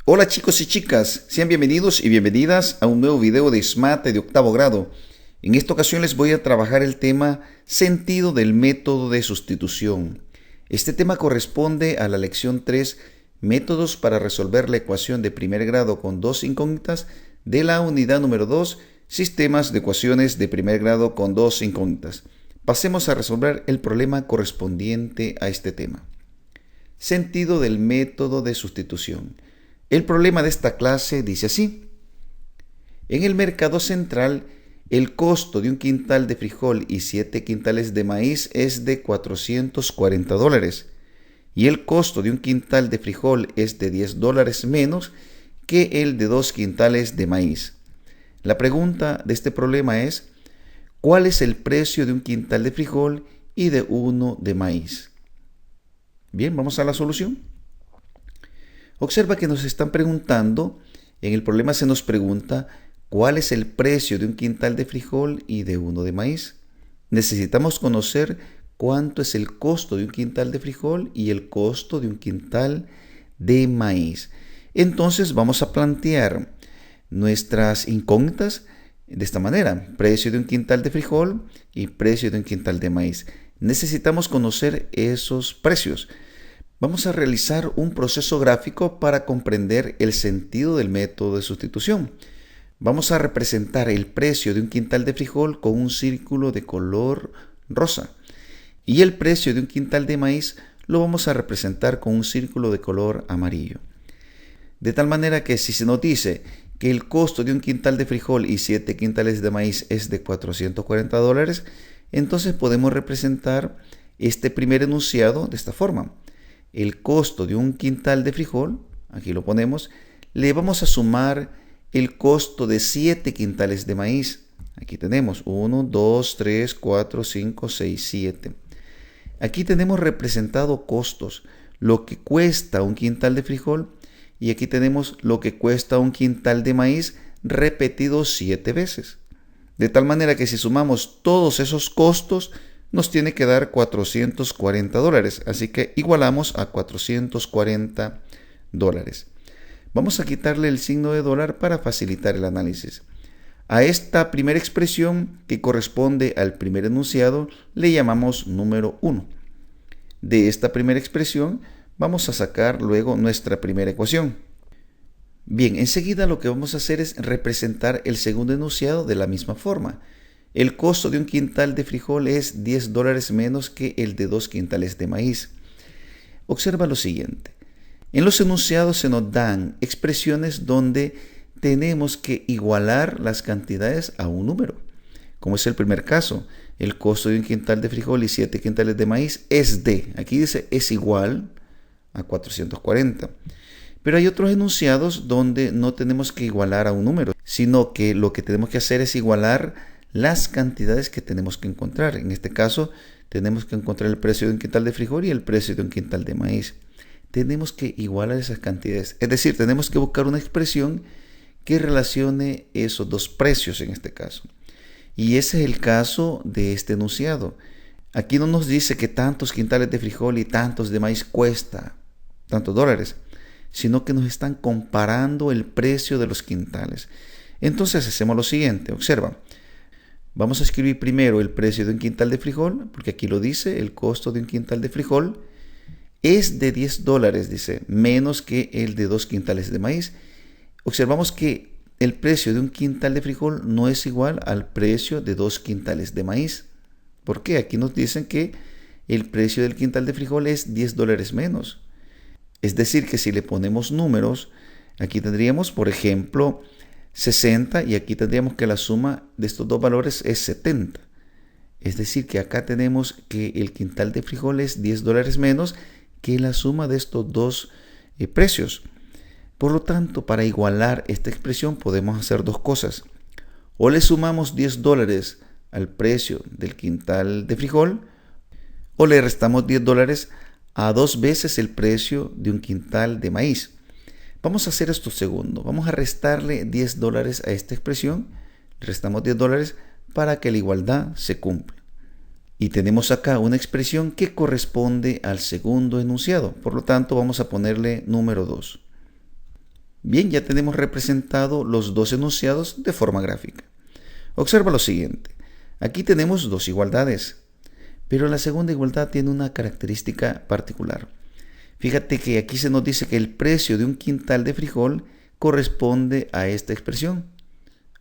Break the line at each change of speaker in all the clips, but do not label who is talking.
Hola chicos y chicas, sean bienvenidos y bienvenidas a un nuevo video de SMAT de octavo grado. En esta ocasión les voy a trabajar el tema sentido del método de sustitución. Este tema corresponde a la lección 3, métodos para resolver la ecuación de primer grado con dos incógnitas de la unidad número 2, sistemas de ecuaciones de primer grado con dos incógnitas. Pasemos a resolver el problema correspondiente a este tema. Sentido del método de sustitución. El problema de esta clase dice así: en el mercado central, el costo de un quintal de frijol y 7 quintales de maíz es de $440 y el costo de un quintal de frijol es de $10 menos que el de 2 quintales de maíz. La pregunta de este problema es: ¿cuál es el precio de un quintal de frijol y de uno de maíz? Bien, vamos a la solución. Observa que nos están preguntando, en el problema se nos pregunta cuál es el precio de un quintal de frijol y de uno de maíz. Necesitamos conocer cuánto es el costo de un quintal de frijol y el costo de un quintal de maíz. Entonces vamos a plantear nuestras incógnitas de esta manera: precio de un quintal de frijol y precio de un quintal de maíz. Necesitamos conocer esos precios. Vamos a realizar un proceso gráfico para comprender el sentido del método de sustitución. Vamos a representar el precio de un quintal de frijol con un círculo de color rosa y el precio de un quintal de maíz lo vamos a representar con un círculo de color amarillo. De tal manera que si se nos dice que el costo de un quintal de frijol y 7 quintales de maíz es de $440, entonces podemos representar este primer enunciado de esta forma: el costo de un quintal de frijol, aquí lo ponemos, le vamos a sumar el costo de 7 quintales de maíz. Aquí tenemos 1, 2, 3, 4, 5, 6, 7. Aquí tenemos representado costos, lo que cuesta un quintal de frijol, y aquí tenemos lo que cuesta un quintal de maíz repetido 7 veces. De tal manera que si sumamos todos esos costos, nos tiene que dar $440, así que igualamos a $440. Vamos a quitarle el signo de dólar para facilitar el análisis. A esta primera expresión, que corresponde al primer enunciado, le llamamos número 1. De esta primera expresión vamos a sacar luego nuestra primera ecuación. Bien, enseguida lo que vamos a hacer es representar el segundo enunciado de la misma forma. El costo de un quintal de frijol es $10 menos que el de 2 quintales de maíz. Observa lo siguiente: en los enunciados se nos dan expresiones donde tenemos que igualar las cantidades a un número, como es el primer caso. El costo de un quintal de frijol y 7 quintales de maíz es de, aquí dice es igual a 440. Pero hay otros enunciados donde no tenemos que igualar a un número, sino que lo que tenemos que hacer es igualar las cantidades que tenemos que encontrar. En este caso, tenemos que encontrar el precio de un quintal de frijol y el precio de un quintal de maíz. Tenemos que igualar esas cantidades. Es decir, tenemos que buscar una expresión que relacione esos dos precios en este caso. Y ese es el caso de este enunciado. Aquí no nos dice que tantos quintales de frijol y tantos de maíz cuesta tantos dólares, sino que nos están comparando el precio de los quintales. Entonces hacemos lo siguiente, observa. Vamos a escribir primero el precio de un quintal de frijol, porque aquí lo dice: el costo de un quintal de frijol es de $10, dice, menos que el de 2 quintales de maíz. Observamos que el precio de un quintal de frijol no es igual al precio de 2 quintales de maíz. ¿Por qué? Aquí nos dicen que el precio del quintal de frijol es $10 menos. Es decir, que si le ponemos números, aquí tendríamos, por ejemplo, 60, y aquí tendríamos que la suma de estos dos valores es 70. Es decir, que acá tenemos que el quintal de frijol es $10 menos que la suma de estos dos precios. Por lo tanto, para igualar esta expresión podemos hacer dos cosas. O le sumamos $10 al precio del quintal de frijol, o le restamos $10 a 2 veces el precio de un quintal de maíz. Vamos a hacer esto segundo. Vamos a restarle $10 a esta expresión. Le restamos $10 para que la igualdad se cumpla. Y tenemos acá una expresión que corresponde al segundo enunciado. Por lo tanto, vamos a ponerle número 2. Bien, ya tenemos representado los dos enunciados de forma gráfica. Observa lo siguiente. Aquí tenemos dos igualdades, pero la segunda igualdad tiene una característica particular. Fíjate que aquí se nos dice que el precio de un quintal de frijol corresponde a esta expresión,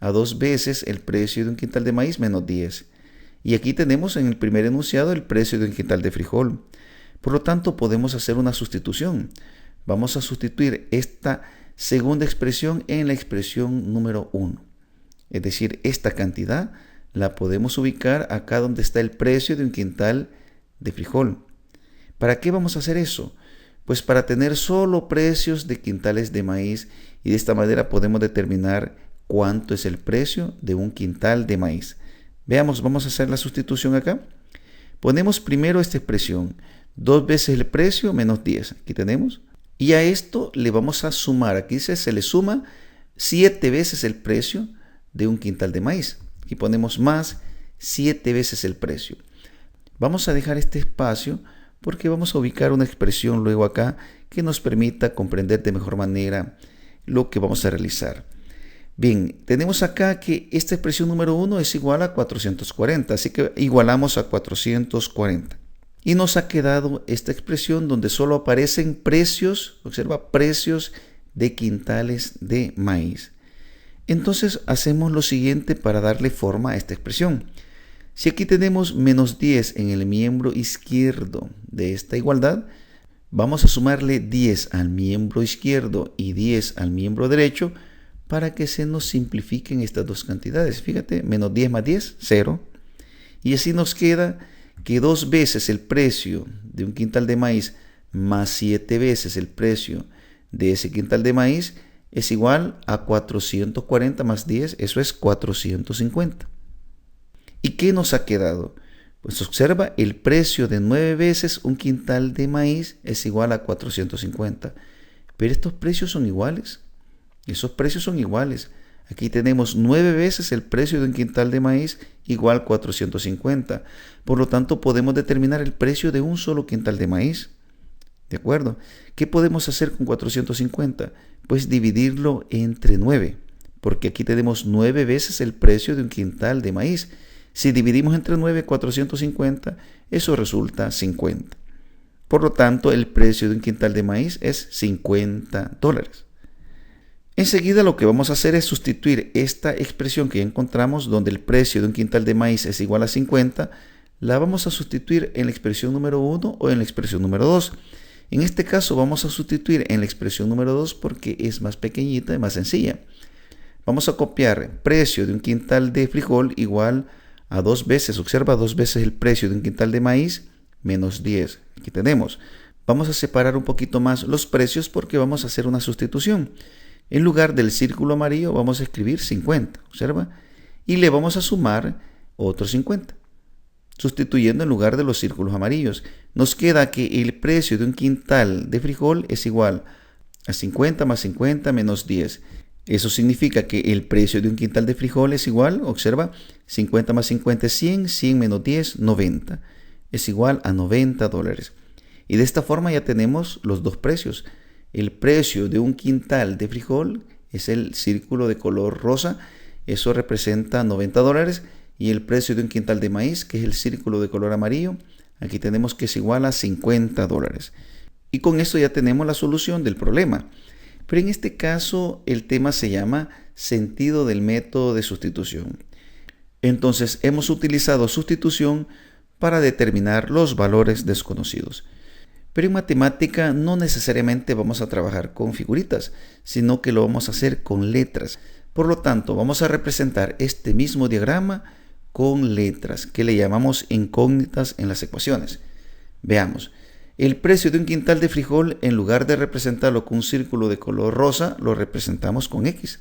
a 2 veces el precio de un quintal de maíz menos 10. Y aquí tenemos en el primer enunciado el precio de un quintal de frijol. Por lo tanto, podemos hacer una sustitución. Vamos a sustituir esta segunda expresión en la expresión número 1. Es decir, esta cantidad la podemos ubicar acá donde está el precio de un quintal de frijol. ¿Para qué vamos a hacer eso? Pues para tener solo precios de quintales de maíz, y de esta manera podemos determinar cuánto es el precio de un quintal de maíz. Veamos, vamos a hacer la sustitución acá. Ponemos primero esta expresión, 2 veces el precio menos 10. Aquí tenemos. Y a esto le vamos a sumar, aquí se le suma 7 veces el precio de un quintal de maíz. Aquí ponemos más 7 veces el precio. Vamos a dejar este espacio porque vamos a ubicar una expresión luego acá que nos permita comprender de mejor manera lo que vamos a realizar. Bien, tenemos acá que esta expresión número 1 es igual a 440, así que igualamos a 440. Y nos ha quedado esta expresión donde solo aparecen precios, observa, precios de quintales de maíz. Entonces hacemos lo siguiente para darle forma a esta expresión. Si aquí tenemos menos 10 en el miembro izquierdo de esta igualdad, vamos a sumarle 10 al miembro izquierdo y 10 al miembro derecho para que se nos simplifiquen estas dos cantidades. Fíjate, menos 10 más 10, 0. Y así nos queda que 2 veces el precio de un quintal de maíz más 7 veces el precio de ese quintal de maíz es igual a 440 más 10, eso es 450. ¿Y qué nos ha quedado? Pues observa, el precio de 9 veces un quintal de maíz es igual a 450. Pero estos precios son iguales. Esos precios son iguales. Aquí tenemos 9 veces el precio de un quintal de maíz igual a 450. Por lo tanto, podemos determinar el precio de un solo quintal de maíz. ¿De acuerdo? ¿Qué podemos hacer con 450? Pues dividirlo entre 9, porque aquí tenemos 9 veces el precio de un quintal de maíz. Si dividimos entre 9, 450, eso resulta 50. Por lo tanto, el precio de un quintal de maíz es $50. Enseguida lo que vamos a hacer es sustituir esta expresión que ya encontramos, donde el precio de un quintal de maíz es igual a 50, la vamos a sustituir en la expresión número 1 o en la expresión número 2. En este caso vamos a sustituir en la expresión número 2 porque es más pequeñita y más sencilla. Vamos a copiar precio de un quintal de frijol igual a 2 veces, observa, 2 veces el precio de un quintal de maíz menos 10. Aquí tenemos. Vamos a separar un poquito más los precios porque vamos a hacer una sustitución. En lugar del círculo amarillo vamos a escribir 50, observa, y le vamos a sumar otros 50. Sustituyendo en lugar de los círculos amarillos, nos queda que el precio de un quintal de frijol es igual a 50 más 50 menos 10. Eso significa que el precio de un quintal de frijol es igual, observa, 50 más 50 es 100, 100 menos 10, 90. Es igual a $90. Y de esta forma ya tenemos los dos precios. El precio de un quintal de frijol es el círculo de color rosa, eso representa $90, y el precio de un quintal de maíz, que es el círculo de color amarillo, aquí tenemos que es igual a $50. Y con esto ya tenemos la solución del problema. Pero en este caso el tema se llama sentido del método de sustitución. Entonces hemos utilizado sustitución para determinar los valores desconocidos. Pero en matemática no necesariamente vamos a trabajar con figuritas, sino que lo vamos a hacer con letras. Por lo tanto, vamos a representar este mismo diagrama con letras, que le llamamos incógnitas en las ecuaciones. Veamos, el precio de un quintal de frijol, en lugar de representarlo con un círculo de color rosa, lo representamos con X.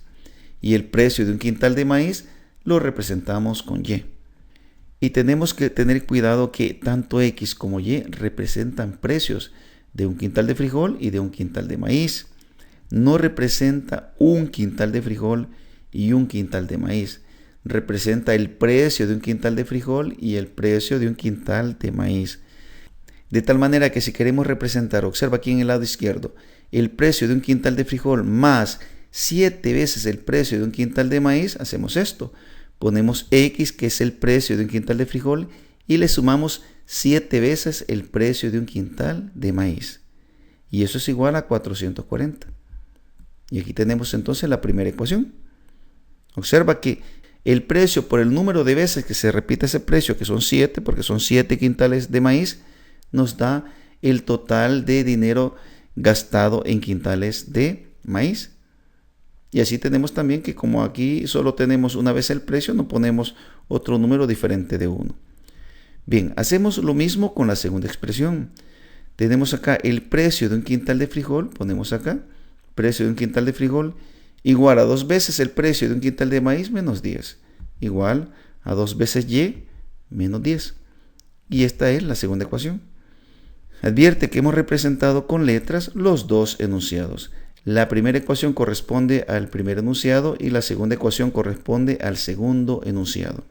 Y el precio de un quintal de maíz lo representamos con Y. Y tenemos que tener cuidado que tanto X como Y representan precios de un quintal de frijol y de un quintal de maíz. No representa un quintal de frijol y un quintal de maíz. Representa el precio de un quintal de frijol y el precio de un quintal de maíz. De tal manera que si queremos representar, observa aquí en el lado izquierdo, el precio de un quintal de frijol más 7 veces el precio de un quintal de maíz, hacemos esto. Ponemos X, que es el precio de un quintal de frijol, y le sumamos 7 veces el precio de un quintal de maíz. Y eso es igual a 440. Y aquí tenemos entonces la primera ecuación. Observa que el precio por el número de veces que se repite ese precio, que son 7, porque son 7 quintales de maíz, nos da el total de dinero gastado en quintales de maíz. Y así tenemos también que como aquí solo tenemos una vez el precio, no ponemos otro número diferente de 1. Bien, hacemos lo mismo con la segunda expresión. Tenemos acá el precio de un quintal de frijol, ponemos acá, precio de un quintal de frijol, igual a 2 veces el precio de un quintal de maíz menos 10, igual a 2 veces Y menos 10. Y esta es la segunda ecuación. Advierte que hemos representado con letras los dos enunciados. La primera ecuación corresponde al primer enunciado y la segunda ecuación corresponde al segundo enunciado.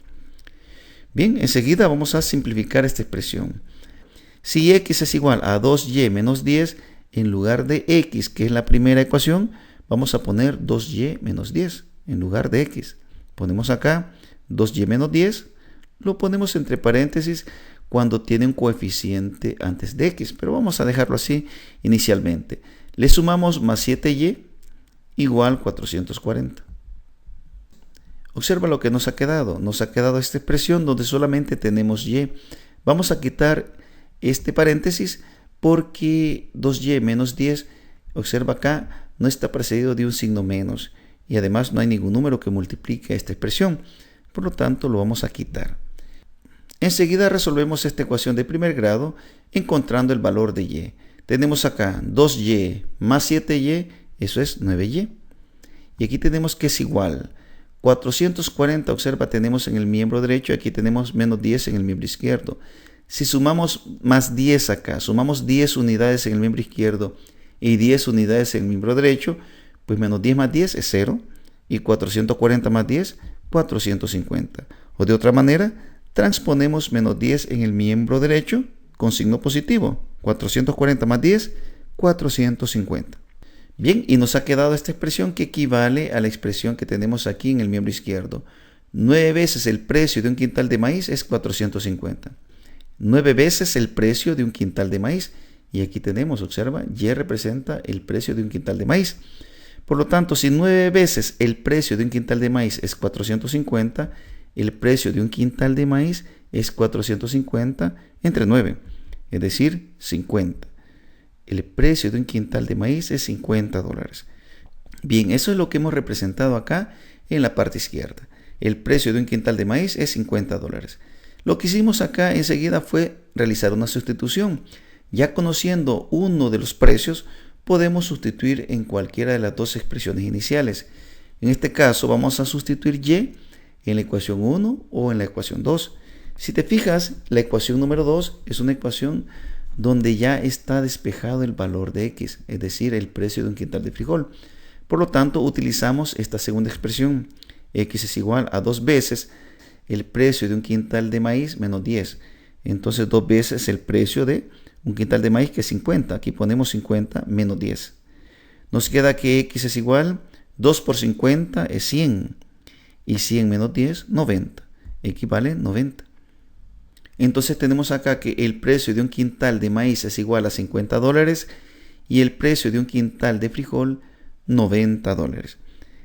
Bien, enseguida vamos a simplificar esta expresión. Si x es igual a 2y menos 10, en lugar de x, que es la primera ecuación, vamos a poner 2y menos 10 en lugar de x. Ponemos acá 2y menos 10, lo ponemos entre paréntesis cuando tiene un coeficiente antes de x, pero vamos a dejarlo así inicialmente. Le sumamos más 7y igual 440. Observa lo que nos ha quedado. Nos ha quedado esta expresión donde solamente tenemos y. Vamos a quitar este paréntesis porque 2y menos 10, observa acá, no está precedido de un signo menos. Y además no hay ningún número que multiplique esta expresión. Por lo tanto, lo vamos a quitar. Enseguida resolvemos esta ecuación de primer grado encontrando el valor de y. Tenemos acá 2y más 7y, eso es 9y. Y aquí tenemos que es igual. 440, observa, tenemos en el miembro derecho, aquí tenemos menos 10 en el miembro izquierdo. Si sumamos más 10 acá, sumamos 10 unidades en el miembro izquierdo y 10 unidades en el miembro derecho, pues menos 10 más 10 es 0 y 440 más 10, 450. O de otra manera, transponemos menos 10 en el miembro derecho con signo positivo. 440 más 10, 450. Bien, y nos ha quedado esta expresión que equivale a la expresión que tenemos aquí en el miembro izquierdo. 9 veces el precio de un quintal de maíz es 450. 9 veces el precio de un quintal de maíz. Y aquí tenemos, observa, Y representa el precio de un quintal de maíz. Por lo tanto, si 9 veces el precio de un quintal de maíz es 450, el precio de un quintal de maíz es 450 entre 9, es decir, 50. El precio de un quintal de maíz es $50. Bien, eso es lo que hemos representado acá en la parte izquierda. El precio de un quintal de maíz es $50. Lo que hicimos acá enseguida fue realizar una sustitución. Ya conociendo uno de los precios, podemos sustituir en cualquiera de las dos expresiones iniciales. En este caso vamos a sustituir y en la ecuación 1 o en la ecuación 2. Si te fijas, la ecuación número 2 es una ecuación donde ya está despejado el valor de x, es decir, el precio de un quintal de frijol. Por lo tanto, utilizamos esta segunda expresión. X es igual a 2 veces el precio de un quintal de maíz menos 10. Entonces, 2 veces el precio de un quintal de maíz, que es 50. Aquí ponemos 50 menos 10. Nos queda que x es igual, 2 por 50 es 100. Y 100 menos 10, 90. Equivale 90. Entonces tenemos acá que el precio de un quintal de maíz es igual a $50 y el precio de un quintal de frijol, $90.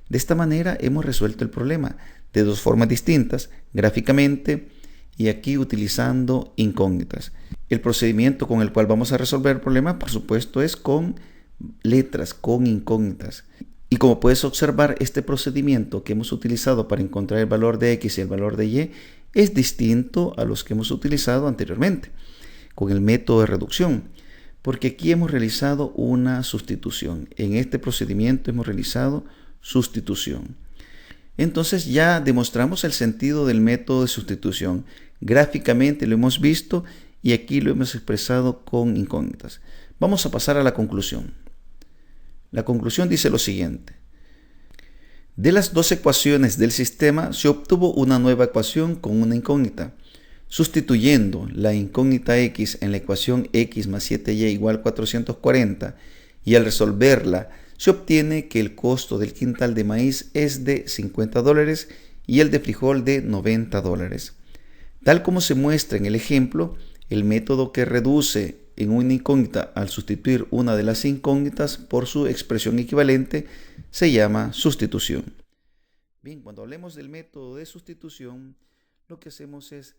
De esta manera hemos resuelto el problema de dos formas distintas, gráficamente y aquí utilizando incógnitas. El procedimiento con el cual vamos a resolver el problema, por supuesto, es con letras, con incógnitas. Y como puedes observar, este procedimiento que hemos utilizado para encontrar el valor de x y el valor de y es distinto a los que hemos utilizado anteriormente con el método de reducción, porque aquí hemos realizado una sustitución. En este procedimiento hemos realizado sustitución. Entonces ya demostramos el sentido del método de sustitución. Gráficamente lo hemos visto y aquí lo hemos expresado con incógnitas. Vamos a pasar a la conclusión. La conclusión dice lo siguiente. De las dos ecuaciones del sistema se obtuvo una nueva ecuación con una incógnita. Sustituyendo la incógnita x en la ecuación x más 7y igual 440 y al resolverla se obtiene que el costo del quintal de maíz es de $50 y el de frijol de $90. Tal como se muestra en el ejemplo, el método que reduce en una incógnita al sustituir una de las incógnitas por su expresión equivalente se llama sustitución. Bien, cuando hablemos del método de sustitución, lo que hacemos es